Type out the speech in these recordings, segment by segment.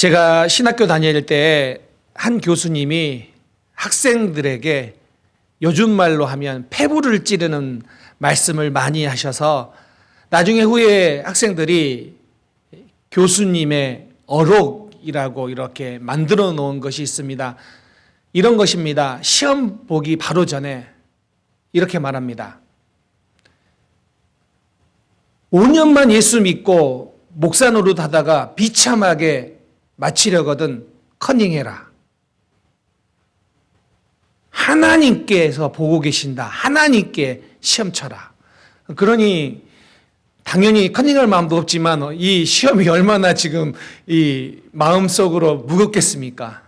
제가 신학교 다닐 때 한 교수님이 학생들에게 요즘 말로 하면 폐부를 찌르는 말씀을 많이 하셔서 나중에 후에 학생들이 교수님의 어록이라고 이렇게 만들어 놓은 것이 있습니다. 이런 것입니다. 시험 보기 바로 전에 이렇게 말합니다. 5년만 예수 믿고 목사 노릇하다가 비참하게 마치려거든 커닝해라. 하나님께서 보고 계신다. 하나님께 시험 쳐라. 그러니 당연히 커닝할 마음도 없지만 이 시험이 얼마나 지금 이 마음속으로 무겁겠습니까?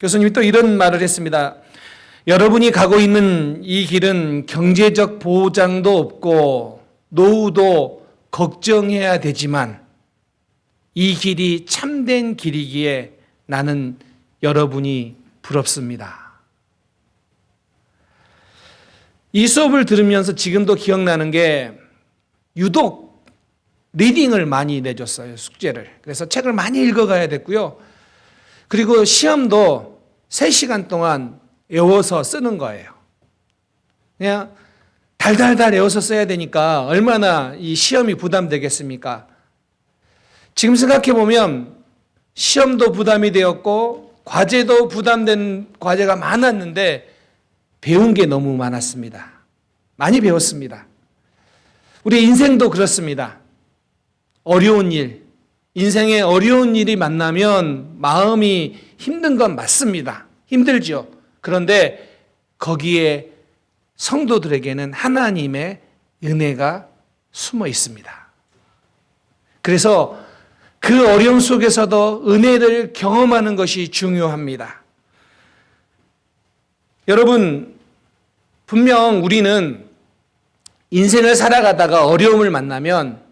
교수님이 또 이런 말을 했습니다. 여러분이 가고 있는 이 길은 경제적 보장도 없고 노후도 걱정해야 되지만 이 길이 참된 길이기에 나는 여러분이 부럽습니다. 이 수업을 들으면서 지금도 기억나는 게 유독 리딩을 많이 내줬어요. 숙제를. 그래서 책을 많이 읽어가야 됐고요. 그리고 시험도 3시간 동안 외워서 쓰는 거예요. 그냥 달달달 외워서 써야 되니까 얼마나 이 시험이 부담되겠습니까? 지금 생각해 보면 시험도 부담이 되었고 과제도 부담된 과제가 많았는데 배운 게 너무 많았습니다. 많이 배웠습니다. 우리 인생도 그렇습니다. 어려운 일, 인생에 어려운 일이 만나면 마음이 힘든 건 맞습니다. 힘들죠. 그런데 거기에 성도들에게는 하나님의 은혜가 숨어 있습니다. 그래서 그 어려움 속에서도 은혜를 경험하는 것이 중요합니다. 여러분, 분명 우리는 인생을 살아가다가 어려움을 만나면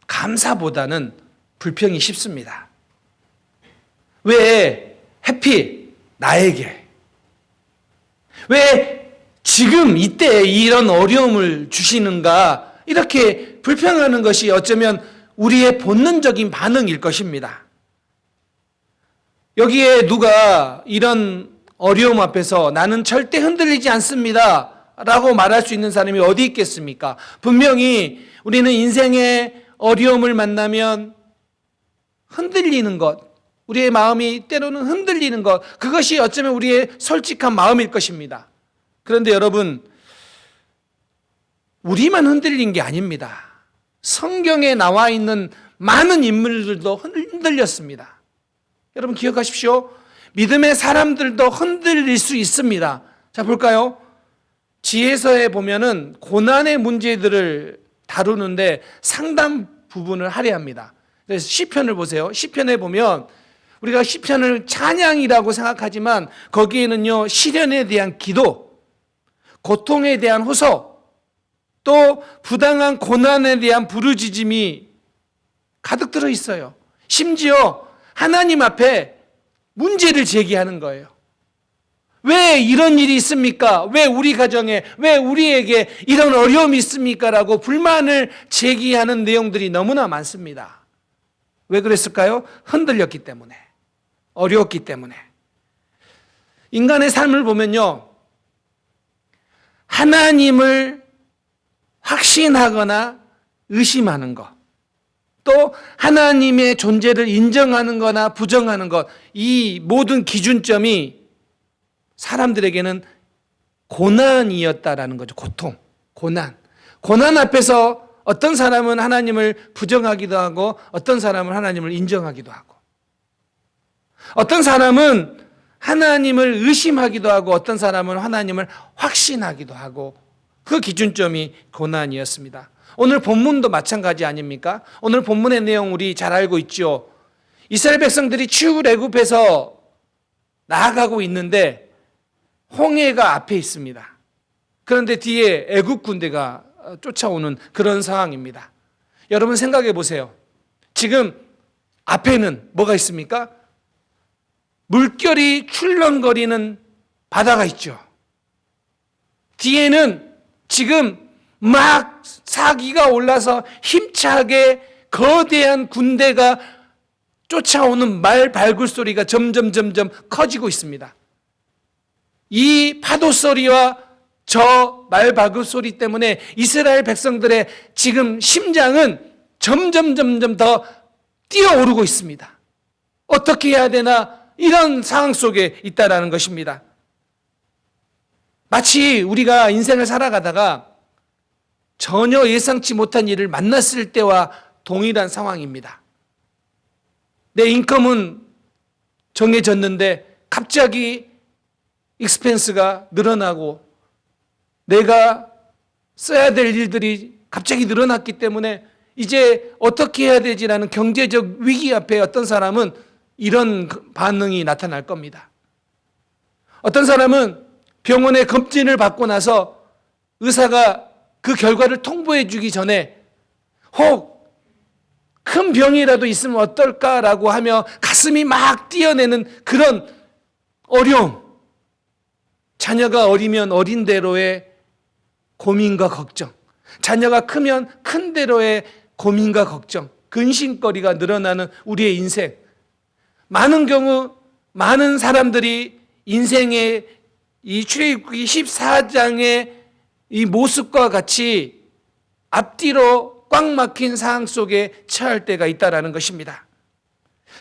감사보다는 불평이 쉽습니다. 왜 하필 나에게? 왜 지금 이때 이런 어려움을 주시는가? 이렇게 불평하는 것이 어쩌면 우리의 본능적인 반응일 것입니다. 여기에 누가 이런 어려움 앞에서 나는 절대 흔들리지 않습니다 라고 말할 수 있는 사람이 어디 있겠습니까? 분명히 우리는 인생의 어려움을 만나면 흔들리는 것, 우리의 마음이 때로는 흔들리는 것, 그것이 어쩌면 우리의 솔직한 마음일 것입니다. 그런데 여러분, 우리만 흔들린 게 아닙니다. 성경에 나와 있는 많은 인물들도 흔들렸습니다. 여러분 기억하십시오. 믿음의 사람들도 흔들릴 수 있습니다. 자, 볼까요? 지혜서에 보면은 고난의 문제들을 다루는데 상당 부분을 할애합니다. 그래서 시편을 보세요. 시편에 보면 우리가 시편을 찬양이라고 생각하지만 거기에는요, 시련에 대한 기도, 고통에 대한 호소, 또 부당한 고난에 대한 부르짖음이 가득 들어 있어요. 심지어 하나님 앞에 문제를 제기하는 거예요. 왜 이런 일이 있습니까? 왜 우리 가정에, 왜 우리에게 이런 어려움이 있습니까? 라고 불만을 제기하는 내용들이 너무나 많습니다. 왜 그랬을까요? 흔들렸기 때문에, 어려웠기 때문에. 인간의 삶을 보면요, 하나님을 확신하거나 의심하는 것, 또 하나님의 존재를 인정하는 거나 부정하는 것, 이 모든 기준점이 사람들에게는 고난이었다라는 거죠. 고통, 고난. 고난 앞에서 어떤 사람은 하나님을 부정하기도 하고 어떤 사람은 하나님을 인정하기도 하고 어떤 사람은 하나님을 의심하기도 하고 어떤 사람은 하나님을 확신하기도 하고 그 기준점이 고난이었습니다. 오늘 본문도 마찬가지 아닙니까? 오늘 본문의 내용 우리 잘 알고 있죠. 이스라엘 백성들이 출애굽해서 나아가고 있는데 홍해가 앞에 있습니다. 그런데 뒤에 애굽 군대가 쫓아오는 그런 상황입니다. 여러분 생각해 보세요. 지금 앞에는 뭐가 있습니까? 물결이 출렁거리는 바다가 있죠. 뒤에는 지금 막 사기가 올라서 힘차게 거대한 군대가 쫓아오는 말 발굴 소리가 점점 커지고 있습니다. 이 파도 소리와 저 말 발굴 소리 때문에 이스라엘 백성들의 지금 심장은 점점 더 뛰어오르고 있습니다. 어떻게 해야 되나, 이런 상황 속에 있다라는 것입니다. 마치 우리가 인생을 살아가다가 전혀 예상치 못한 일을 만났을 때와 동일한 상황입니다. 내 인컴은 정해졌는데 갑자기 익스펜스가 늘어나고 내가 써야 될 일들이 갑자기 늘어났기 때문에 이제 어떻게 해야 되지라는 경제적 위기 앞에 어떤 사람은 이런 반응이 나타날 겁니다. 어떤 사람은 병원에 검진을 받고 나서 의사가 그 결과를 통보해 주기 전에 혹 큰 병이라도 있으면 어떨까라고 하며 가슴이 막 뛰어내는 그런 어려움, 자녀가 어리면 어린 대로의 고민과 걱정, 자녀가 크면 큰 대로의 고민과 걱정, 근심거리가 늘어나는 우리의 인생. 많은 경우 많은 사람들이 인생의 이 출애굽기 14장의 이 모습과 같이 앞뒤로 꽉 막힌 상황 속에 처할 때가 있다라는 것입니다.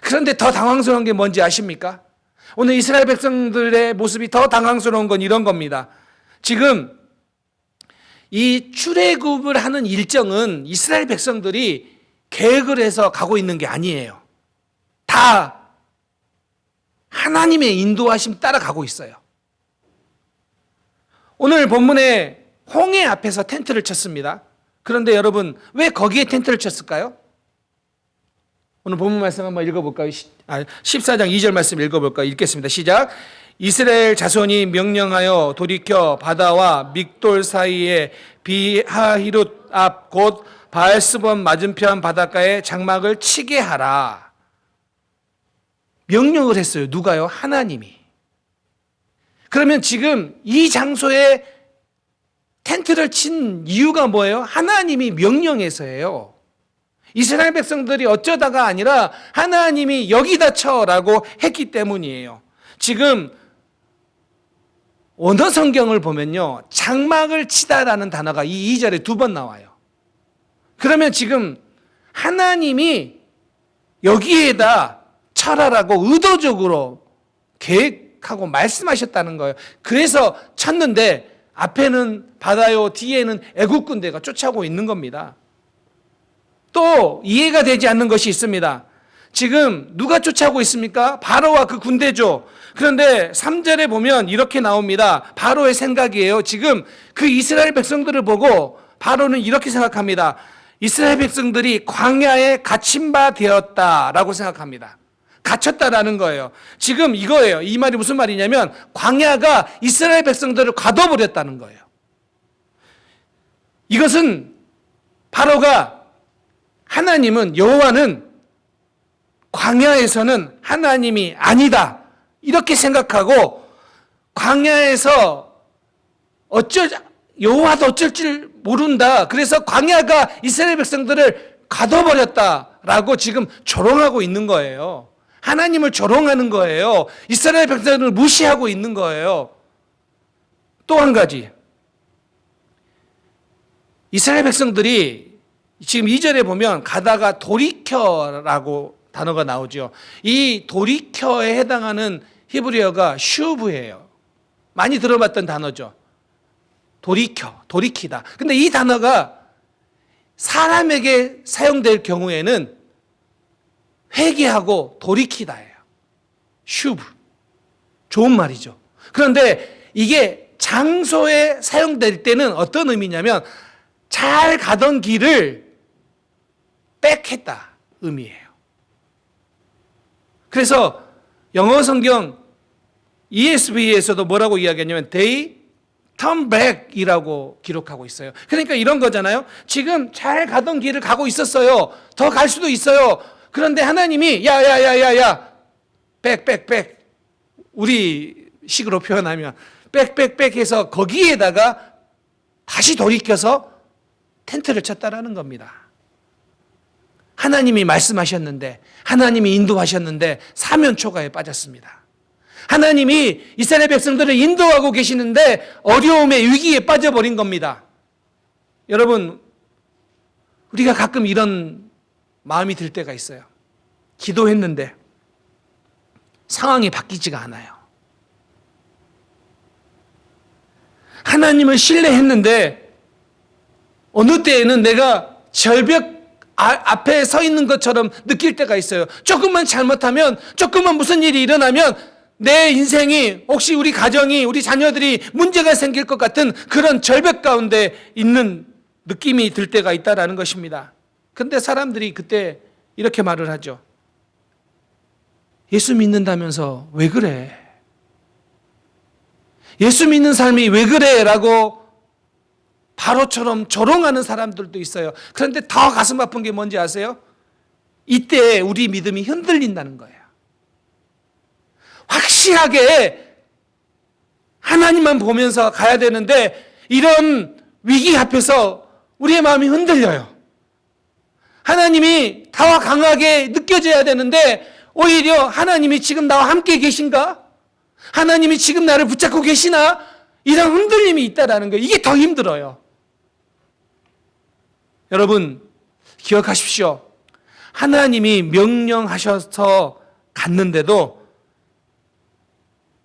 그런데 더 당황스러운 게 뭔지 아십니까? 오늘 이스라엘 백성들의 모습이 더 당황스러운 건 이런 겁니다. 지금 이 출애굽을 하는 일정은 이스라엘 백성들이 계획을 해서 가고 있는 게 아니에요. 다 하나님의 인도하심 따라 가고 있어요. 오늘 본문에 홍해 앞에서 텐트를 쳤습니다. 그런데 여러분, 왜 거기에 텐트를 쳤을까요? 오늘 본문 말씀 한번 읽어볼까요? 14장 2절 말씀 읽어볼까요? 읽겠습니다. 시작. 이스라엘 자손이 명령하여 돌이켜 바다와 믹돌 사이에 비하히롯 앞 곧 바알스본 맞은편 바닷가에 장막을 치게 하라. 명령을 했어요. 누가요? 하나님이. 그러면 지금 이 장소에 텐트를 친 이유가 뭐예요? 하나님이 명령해서예요. 이스라엘 백성들이 어쩌다가 아니라 하나님이 여기다 쳐라고 했기 때문이에요. 지금 원어 성경을 보면요, 장막을 치다라는 단어가 이 2절에 2번 나와요. 그러면 지금 하나님이 여기에다 쳐라라고 의도적으로 계획하고 말씀하셨다는 거예요. 그래서 쳤는데 앞에는 바다요, 뒤에는 애국 군대가 쫓아오고 있는 겁니다. 또 이해가 되지 않는 것이 있습니다. 지금 누가 쫓아오고 있습니까? 바로와 그 군대죠. 그런데 3절에 보면 이렇게 나옵니다. 바로의 생각이에요. 지금 그 이스라엘 백성들을 보고 바로는 이렇게 생각합니다. 이스라엘 백성들이 광야에 갇힌 바 되었다라고 생각합니다. 갇혔다라는 거예요. 지금 이거예요. 이 말이 무슨 말이냐면 광야가 이스라엘 백성들을 가둬버렸다는 거예요. 이것은 바로가 하나님은, 여호와는 광야에서는 하나님이 아니다 이렇게 생각하고, 광야에서 여호와도 어쩔 줄 모른다, 그래서 광야가 이스라엘 백성들을 가둬버렸다라고 지금 조롱하고 있는 거예요. 하나님을 조롱하는 거예요. 이스라엘 백성들을 무시하고 있는 거예요. 또 한 가지, 이스라엘 백성들이 지금 2절에 보면 가다가 돌이켜라고 단어가 나오죠. 이 돌이켜에 해당하는 히브리어가 슈브예요. 많이 들어봤던 단어죠. 돌이키다. 근데 이 단어가 사람에게 사용될 경우에는 회개하고 돌이키다예요. 슈브. 좋은 말이죠. 그런데 이게 장소에 사용될 때는 어떤 의미냐면 잘 가던 길을 백했다 의미예요. 그래서 영어 성경 ESV에서도 뭐라고 이야기하냐면 they turn back이라고 기록하고 있어요. 그러니까 이런 거잖아요. 지금 잘 가던 길을 가고 있었어요. 더 갈 수도 있어요. 그런데 하나님이 야야야야야 백 우리 식으로 표현하면 백 해서 거기에다가 다시 돌이켜서 텐트를 쳤다라는 겁니다. 하나님이 말씀하셨는데, 하나님이 인도하셨는데 사면 초가에 빠졌습니다. 하나님이 이스라엘 백성들을 인도하고 계시는데 어려움의 위기에 빠져버린 겁니다. 여러분, 우리가 가끔 이런 마음이 들 때가 있어요. 기도했는데 상황이 바뀌지가 않아요. 하나님을 신뢰했는데 어느 때에는 내가 절벽 앞에 서 있는 것처럼 느낄 때가 있어요. 조금만 잘못하면, 조금만 무슨 일이 일어나면 내 인생이, 혹시 우리 가정이, 우리 자녀들이 문제가 생길 것 같은 그런 절벽 가운데 있는 느낌이 들 때가 있다라는 것입니다. 근데 사람들이 그때 이렇게 말을 하죠. 예수 믿는다면서 왜 그래? 예수 믿는 삶이 왜 그래? 라고 바로처럼 조롱하는 사람들도 있어요. 그런데 더 가슴 아픈 게 뭔지 아세요? 이때 우리 믿음이 흔들린다는 거예요. 확실하게 하나님만 보면서 가야 되는데 이런 위기 앞에서 우리의 마음이 흔들려요. 하나님이 다와 강하게 느껴져야 되는데 오히려 하나님이 지금 나와 함께 계신가? 하나님이 지금 나를 붙잡고 계시나? 이런 흔들림이 있다라는 거예요. 이게 더 힘들어요. 여러분, 기억하십시오. 하나님이 명령하셔서 갔는데도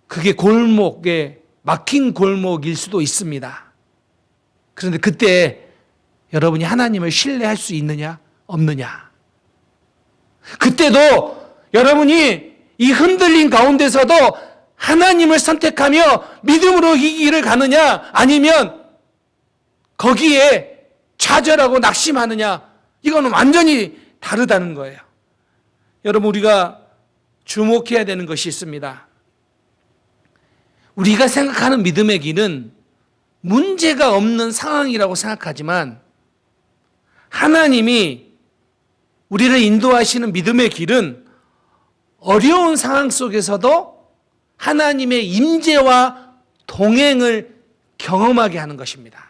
그게 골목에 막힌 골목일 수도 있습니다. 그런데 그때 여러분이 하나님을 신뢰할 수 있느냐, 없느냐? 그때도 여러분이 이 흔들린 가운데서도 하나님을 선택하며 믿음으로 이 길을 가느냐, 아니면 거기에 좌절하고 낙심하느냐, 이거는 완전히 다르다는 거예요. 여러분, 우리가 주목해야 되는 것이 있습니다. 우리가 생각하는 믿음의 길은 문제가 없는 상황이라고 생각하지만 하나님이 우리를 인도하시는 믿음의 길은 어려운 상황 속에서도 하나님의 임재와 동행을 경험하게 하는 것입니다.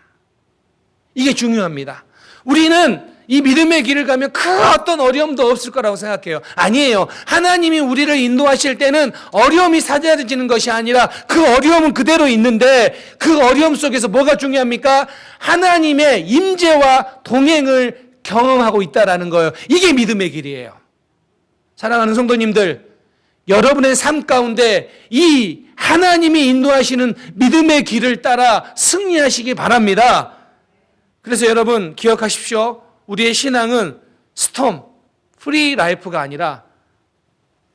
이게 중요합니다. 우리는 이 믿음의 길을 가면 그 어떤 어려움도 없을 거라고 생각해요. 아니에요. 하나님이 우리를 인도하실 때는 어려움이 사라지는 것이 아니라 그 어려움은 그대로 있는데 그 어려움 속에서 뭐가 중요합니까? 하나님의 임재와 동행을 경험하고 있다라는 거예요. 이게 믿음의 길이에요. 사랑하는 성도님들, 여러분의 삶 가운데 이 하나님이 인도하시는 믿음의 길을 따라 승리하시기 바랍니다. 그래서 여러분 기억하십시오. 우리의 신앙은 스톰, 프리 라이프가 아니라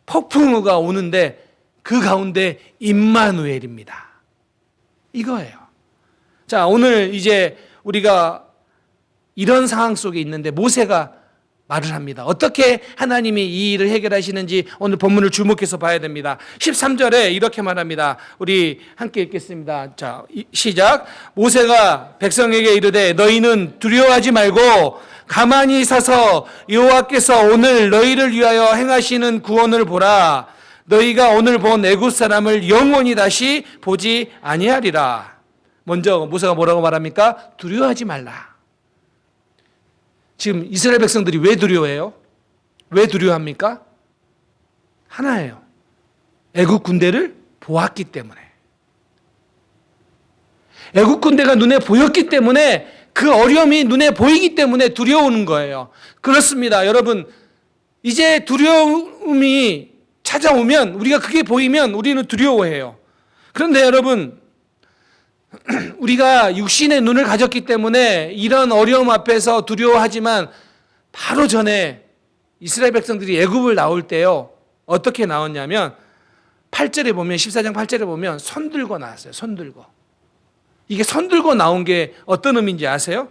폭풍우가 오는데 그 가운데 임마누엘입니다. 이거예요. 자, 오늘 이제 우리가 이런 상황 속에 있는데 모세가 말을 합니다. 어떻게 하나님이 이 일을 해결하시는지 오늘 본문을 주목해서 봐야 됩니다. 13절에 이렇게 말합니다. 우리 함께 읽겠습니다. 자, 시작. 모세가 백성에게 이르되 너희는 두려워하지 말고 가만히 서서 여호와께서 오늘 너희를 위하여 행하시는 구원을 보라. 너희가 오늘 본 애굽 사람을 영원히 다시 보지 아니하리라. 먼저 모세가 뭐라고 말합니까? 두려워하지 말라. 지금 이스라엘 백성들이 왜 두려워해요? 왜 두려워합니까? 하나예요. 애국 군대를 보았기 때문에. 애국 군대가 눈에 보였기 때문에 그 어려움이 눈에 보이기 때문에 두려우는 거예요. 그렇습니다. 여러분, 이제 두려움이 찾아오면 우리가 그게 보이면 우리는 두려워해요. 그런데 여러분, 우리가 육신의 눈을 가졌기 때문에 이런 어려움 앞에서 두려워하지만 바로 전에 이스라엘 백성들이 애굽을 나올 때요, 어떻게 나왔냐면 8절에 보면, 14장 8절에 보면 손 들고 나왔어요. 손 들고. 이게 손 들고 나온 게 어떤 의미인지 아세요?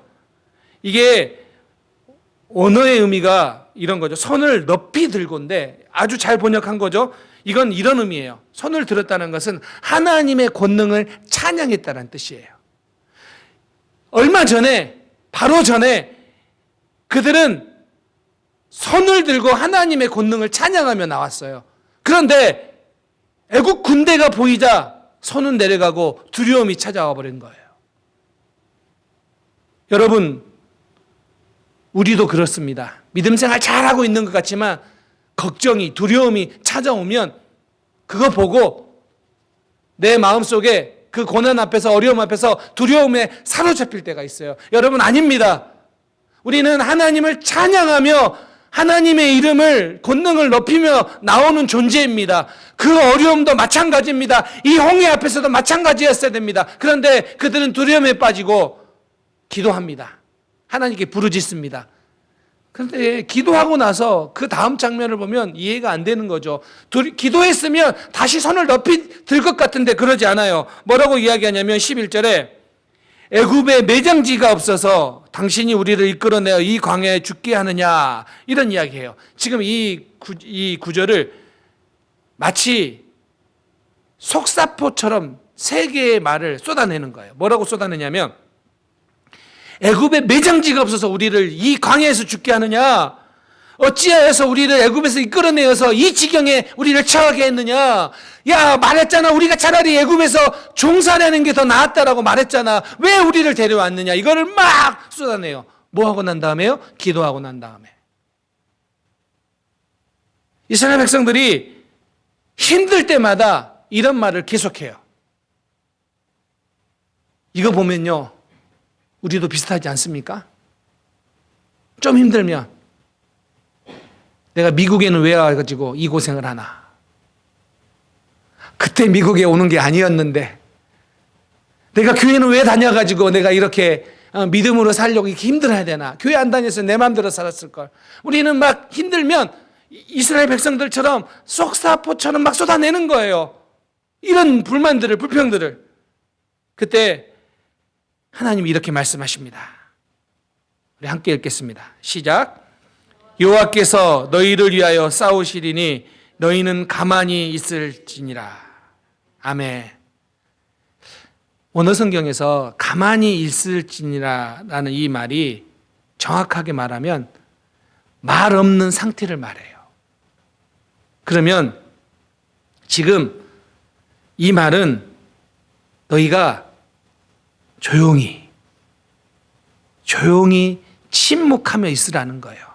이게 언어의 의미가 이런 거죠. 손을 높이 들고인데 아주 잘 번역한 거죠. 이건 이런 의미예요. 손을 들었다는 것은 하나님의 권능을 찬양했다는 뜻이에요. 얼마 전에, 바로 전에 그들은 손을 들고 하나님의 권능을 찬양하며 나왔어요. 그런데 애국 군대가 보이자 손은 내려가고 두려움이 찾아와 버린 거예요. 여러분, 우리도 그렇습니다. 믿음 생활 잘하고 있는 것 같지만 걱정이, 두려움이 찾아오면 그거 보고 내 마음속에 그 고난 앞에서, 어려움 앞에서 두려움에 사로잡힐 때가 있어요. 여러분, 아닙니다. 우리는 하나님을 찬양하며 하나님의 이름을, 권능을 높이며 나오는 존재입니다. 그 어려움도 마찬가지입니다. 이 홍해 앞에서도 마찬가지였어야 됩니다. 그런데 그들은 두려움에 빠지고 기도합니다. 하나님께 부르짖습니다. 그런데 기도하고 나서 그 다음 장면을 보면 이해가 안 되는 거죠. 기도했으면 다시 손을 높이 들 것 같은데 그러지 않아요. 뭐라고 이야기하냐면 11절에 애굽에 매장지가 없어서 당신이 우리를 이끌어내어 이 광야에 죽게 하느냐, 이런 이야기해요. 지금 이 구절을 마치 속사포처럼 세 개의 말을 쏟아내는 거예요. 뭐라고 쏟아내냐면 애굽에 매장지가 없어서 우리를 이 광야에서 죽게 하느냐, 어찌하여서 우리를 애굽에서 이끌어내어서 이 지경에 우리를 처하게 했느냐. 야, 말했잖아. 우리가 차라리 애굽에서 종살이하는 게 더 낫다라고 말했잖아. 왜 우리를 데려왔느냐. 이거를 막 쏟아내요. 뭐 하고 난 다음에요? 기도하고 난 다음에. 이스라엘 백성들이 힘들 때마다 이런 말을 계속해요. 이거 보면요, 우리도 비슷하지 않습니까? 좀 힘들면 내가 미국에는 왜 와가지고 이 고생을 하나? 그때 미국에 오는 게 아니었는데 내가 교회는 왜 다녀가지고 내가 이렇게 믿음으로 살려고 이렇게 힘들어야 되나? 교회 안 다녔으면 내 마음대로 살았을걸. 우리는 막 힘들면 이스라엘 백성들처럼 속사포처럼 막 쏟아내는 거예요. 이런 불만들을, 불평들을. 그때 하나님이 이렇게 말씀하십니다. 우리 함께 읽겠습니다. 시작. 여호와께서 너희를 위하여 싸우시리니 너희는 가만히 있을지니라. 아멘. 원어 성경에서 가만히 있을지니라라는 이 말이 정확하게 말하면 말 없는 상태를 말해요. 그러면 지금 이 말은 너희가 조용히 침묵하며 있으라는 거예요.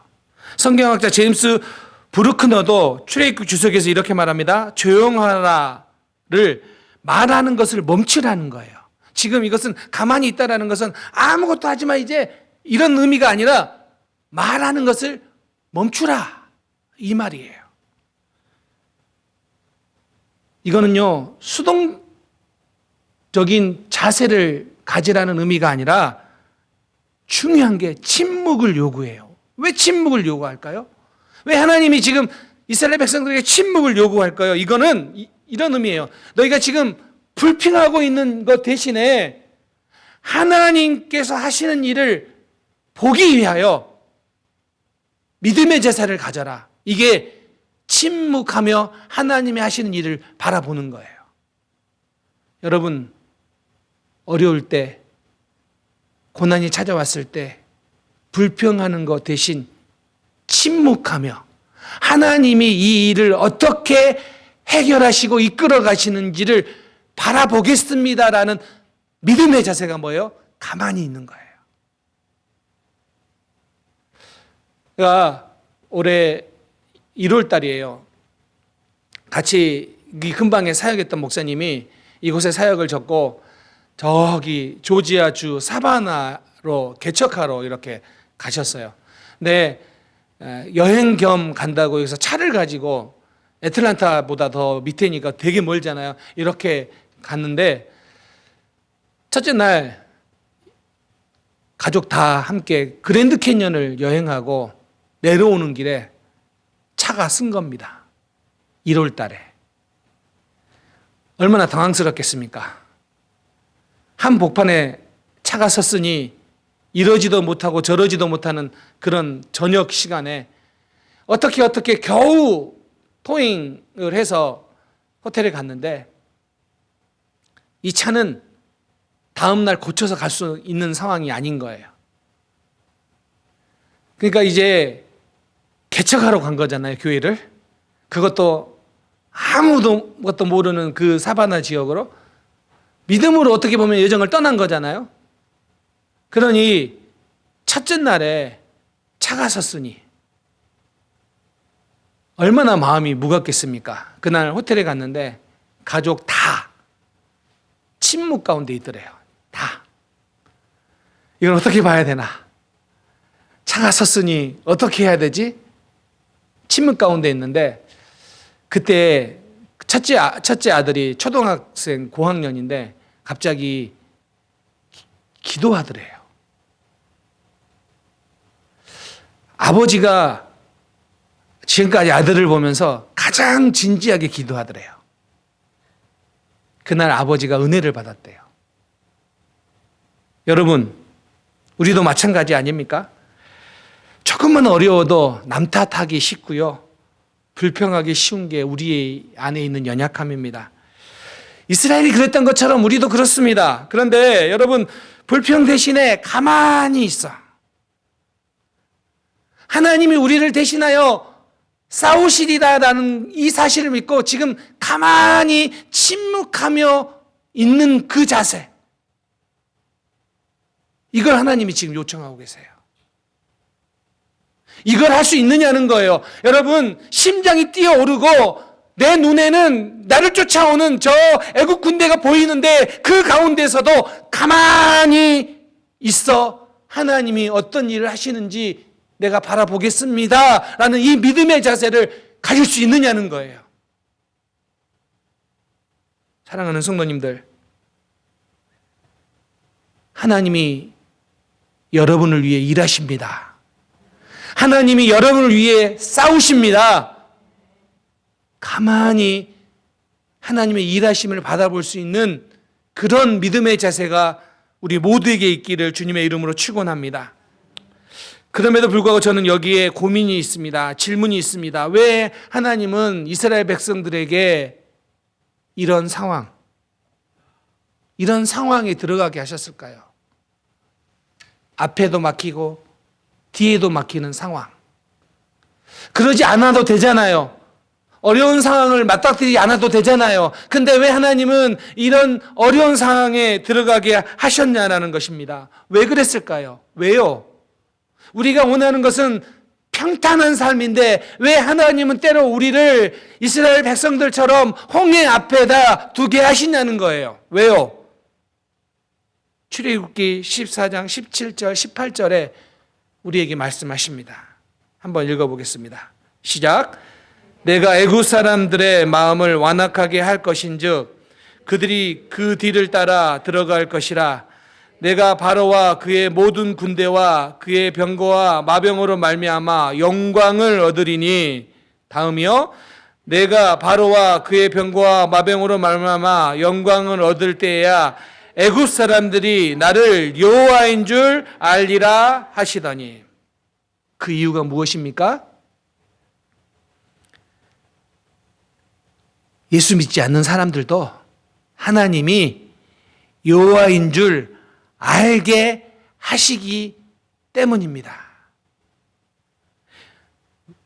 성경학자 제임스 브루크너도 출애굽 주석에서 이렇게 말합니다. 조용하라를 말하는 것을 멈추라는 거예요. 지금 이것은 가만히 있다라는 것은 아무것도 하지 마 이제, 이런 의미가 아니라 말하는 것을 멈추라, 이 말이에요. 이거는요, 수동적인 자세를 가지라는 의미가 아니라 중요한 게 침묵을 요구해요. 왜 침묵을 요구할까요? 왜 하나님이 지금 이스라엘 백성들에게 침묵을 요구할까요? 이거는 이런 의미예요. 너희가 지금 불평하고 있는 것 대신에 하나님께서 하시는 일을 보기 위하여 믿음의 제사를 가져라. 이게 침묵하며 하나님이 하시는 일을 바라보는 거예요. 여러분, 어려울 때, 고난이 찾아왔을 때 불평하는 것 대신 침묵하며 하나님이 이 일을 어떻게 해결하시고 이끌어 가시는지를 바라보겠습니다라는 믿음의 자세가 뭐예요? 가만히 있는 거예요. 올해 1월 달이에요. 같이 이 근방에 사역했던 목사님이 이곳에 사역을 접고 저기 조지아주 사바나로 개척하러 이렇게 가셨어요. 근데 여행 겸 간다고 여기서 차를 가지고, 애틀란타보다 더 밑에니까 되게 멀잖아요. 이렇게 갔는데 첫째 날 가족 다 함께 그랜드 캐년을 여행하고 내려오는 길에 차가 쓴 겁니다. 1월 달에. 얼마나 당황스럽겠습니까? 한 복판에 차가 섰으니 이러지도 못하고 저러지도 못하는 그런 저녁 시간에 어떻게 겨우 토잉을 해서 호텔에 갔는데 이 차는 다음날 고쳐서 갈 수 있는 상황이 아닌 거예요. 그러니까 이제 개척하러 간 거잖아요, 교회를. 그것도 아무도 것도 모르는 그 사바나 지역으로 믿음으로 어떻게 보면 여정을 떠난 거잖아요. 그러니 첫째 날에 차가 섰으니 얼마나 마음이 무겁겠습니까? 그날 호텔에 갔는데 가족 다 침묵 가운데 있더래요. 다. 이걸 어떻게 봐야 되나? 차가 섰으니 어떻게 해야 되지? 침묵 가운데 있는데 그때 첫째 아들이 초등학생 고학년인데 갑자기 기도하더래요. 아버지가 지금까지 아들을 보면서 가장 진지하게 기도하더래요. 그날 아버지가 은혜를 받았대요. 여러분, 우리도 마찬가지 아닙니까? 조금만 어려워도 남 탓하기 쉽고요. 불평하기 쉬운 게 우리 안에 있는 연약함입니다. 이스라엘이 그랬던 것처럼 우리도 그렇습니다. 그런데 여러분, 불평 대신에 가만히 있어. 하나님이 우리를 대신하여 싸우시리다라는 이 사실을 믿고 지금 가만히 침묵하며 있는 그 자세. 이걸 하나님이 지금 요청하고 계세요. 이걸 할 수 있느냐는 거예요. 여러분, 심장이 뛰어오르고 내 눈에는 나를 쫓아오는 저 애국 군대가 보이는데 그 가운데서도 가만히 있어 하나님이 어떤 일을 하시는지 내가 바라보겠습니다 라는 이 믿음의 자세를 가질 수 있느냐는 거예요. 사랑하는 성도님들, 하나님이 여러분을 위해 일하십니다. 하나님이 여러분을 위해 싸우십니다. 가만히 하나님의 일하심을 받아볼 수 있는 그런 믿음의 자세가 우리 모두에게 있기를 주님의 이름으로 축원합니다. 그럼에도 불구하고 저는 여기에 고민이 있습니다. 질문이 있습니다. 왜 하나님은 이스라엘 백성들에게 이런 상황에 들어가게 하셨을까요? 앞에도 막히고 뒤에도 막히는 상황. 그러지 않아도 되잖아요. 어려운 상황을 맞닥뜨리지 않아도 되잖아요. 근데 왜 하나님은 이런 어려운 상황에 들어가게 하셨냐라는 것입니다. 왜 그랬을까요? 왜요? 우리가 원하는 것은 평탄한 삶인데 왜 하나님은 때로 우리를 이스라엘 백성들처럼 홍해 앞에다 두게 하시냐는 거예요. 왜요? 출애굽기 14장 17절 18절에 우리에게 말씀하십니다. 한번 읽어보겠습니다. 시작. 내가 애굽 사람들의 마음을 완악하게 할 것인즉 그들이 그 뒤를 따라 들어갈 것이라. 내가 바로와 그의 모든 군대와 그의 병거와 마병으로 말미암아 영광을 얻으리니. 다음이요. 내가 바로와 그의 병거와 마병으로 말미암아 영광을 얻을 때에야 애굽 사람들이 나를 여호와인 줄 알리라 하시더니. 그 이유가 무엇입니까? 예수 믿지 않는 사람들도 하나님이 여호와인 줄 알게 하시기 때문입니다.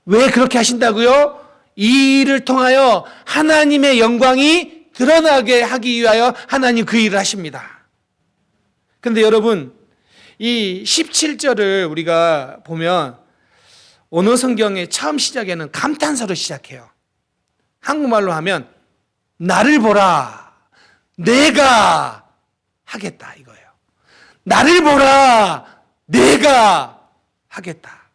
왜 그렇게 하신다고요? 이 일을 통하여 하나님의 영광이 드러나게 하기 위하여 하나님 그 일을 하십니다. 그런데 여러분, 이 17절을 우리가 보면 어느 성경의 처음 시작에는 감탄사로 시작해요. 한국말로 하면 나를 보라, 내가 하겠다 이거예요. 나를 보라, 내가 하겠다.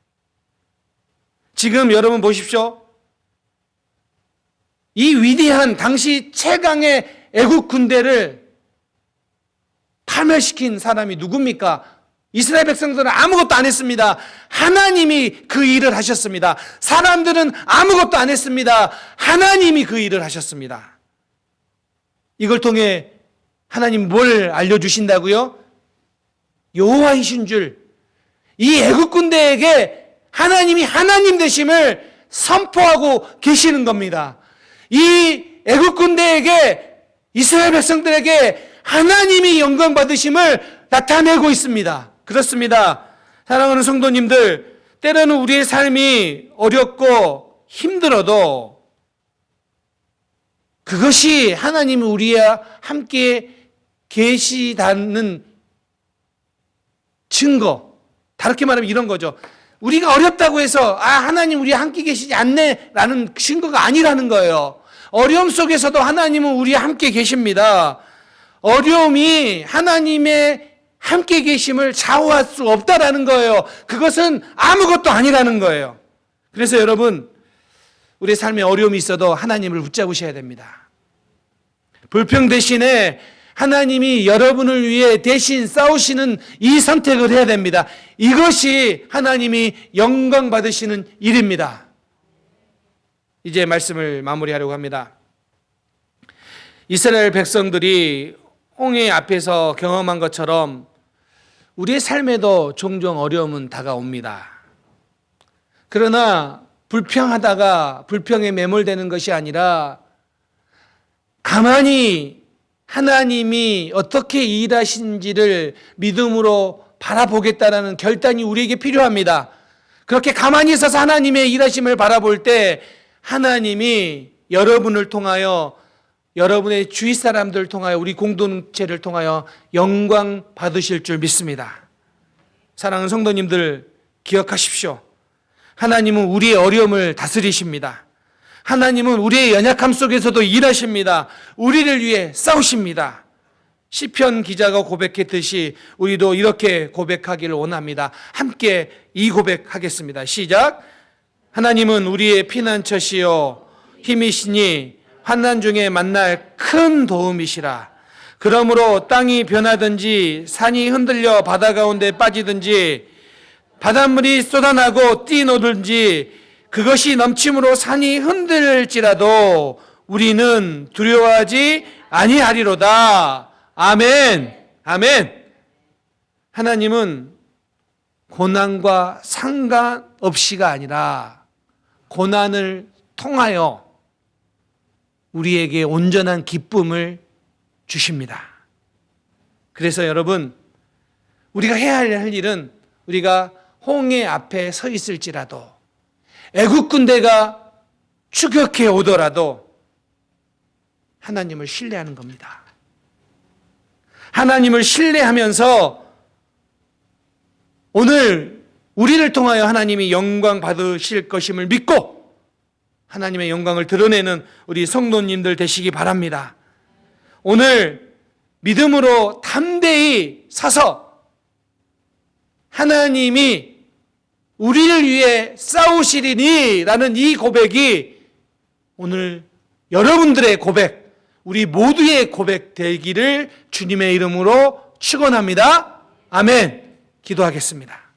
지금 여러분 보십시오. 이 위대한 당시 최강의 애국 군대를 파멸시킨 사람이 누굽니까? 이스라엘 백성들은 아무것도 안 했습니다. 하나님이 그 일을 하셨습니다. 사람들은 아무것도 안 했습니다. 하나님이 그 일을 하셨습니다. 이걸 통해 하나님 뭘 알려주신다고요? 여호와이신 줄, 이 애국 군대에게 하나님이 하나님 되심을 선포하고 계시는 겁니다. 이 애국 군대에게, 이스라엘 백성들에게 하나님이 영광 받으심을 나타내고 있습니다. 그렇습니다. 사랑하는 성도님들, 때로는 우리의 삶이 어렵고 힘들어도 그것이 하나님이 우리와 함께 계시다는 증거, 다르게 말하면 이런 거죠. 우리가 어렵다고 해서 하나님 우리 함께 계시지 않네라는 증거가 아니라는 거예요. 어려움 속에서도 하나님은 우리와 함께 계십니다. 어려움이 하나님의 함께 계심을 좌우할 수 없다라는 거예요. 그것은 아무것도 아니라는 거예요. 그래서 여러분, 우리의 삶에 어려움이 있어도 하나님을 붙잡으셔야 됩니다. 불평 대신에 하나님이 여러분을 위해 대신 싸우시는 이 선택을 해야 됩니다. 이것이 하나님이 영광 받으시는 일입니다. 이제 말씀을 마무리하려고 합니다. 이스라엘 백성들이 홍해 앞에서 경험한 것처럼 우리의 삶에도 종종 어려움은 다가옵니다. 그러나 불평하다가 불평에 매몰되는 것이 아니라 가만히 하나님이 어떻게 일하신지를 믿음으로 바라보겠다라는 결단이 우리에게 필요합니다. 그렇게 가만히 있어서 하나님의 일하심을 바라볼 때 하나님이 여러분을 통하여, 여러분의 주위 사람들을 통하여, 우리 공동체를 통하여 영광 받으실 줄 믿습니다. 사랑하는 성도님들, 기억하십시오. 하나님은 우리의 어려움을 다스리십니다. 하나님은 우리의 연약함 속에서도 일하십니다. 우리를 위해 싸우십니다. 시편 기자가 고백했듯이 우리도 이렇게 고백하기를 원합니다. 함께 이 고백하겠습니다. 시작. 하나님은 우리의 피난처시요 힘이시니 환난 중에 만날 큰 도움이시라. 그러므로 땅이 변하든지 산이 흔들려 바다 가운데 빠지든지 바닷물이 쏟아나고 뛰노든지 그것이 넘침으로 산이 흔들릴지라도 우리는 두려워하지 아니하리로다. 아멘. 아멘. 하나님은 고난과 상관없이가 아니라 고난을 통하여 우리에게 온전한 기쁨을 주십니다. 그래서 여러분, 우리가 해야 할 일은 우리가 홍해 앞에 서 있을지라도 애국 군대가 추격해 오더라도 하나님을 신뢰하는 겁니다. 하나님을 신뢰하면서 오늘 우리를 통하여 하나님이 영광 받으실 것임을 믿고 하나님의 영광을 드러내는 우리 성도님들 되시기 바랍니다. 오늘 믿음으로 담대히 서서 하나님이 우리를 위해 싸우시리니 라는 이 고백이 오늘 여러분들의 고백, 우리 모두의 고백 되기를 주님의 이름으로 축원합니다. 아멘. 기도하겠습니다.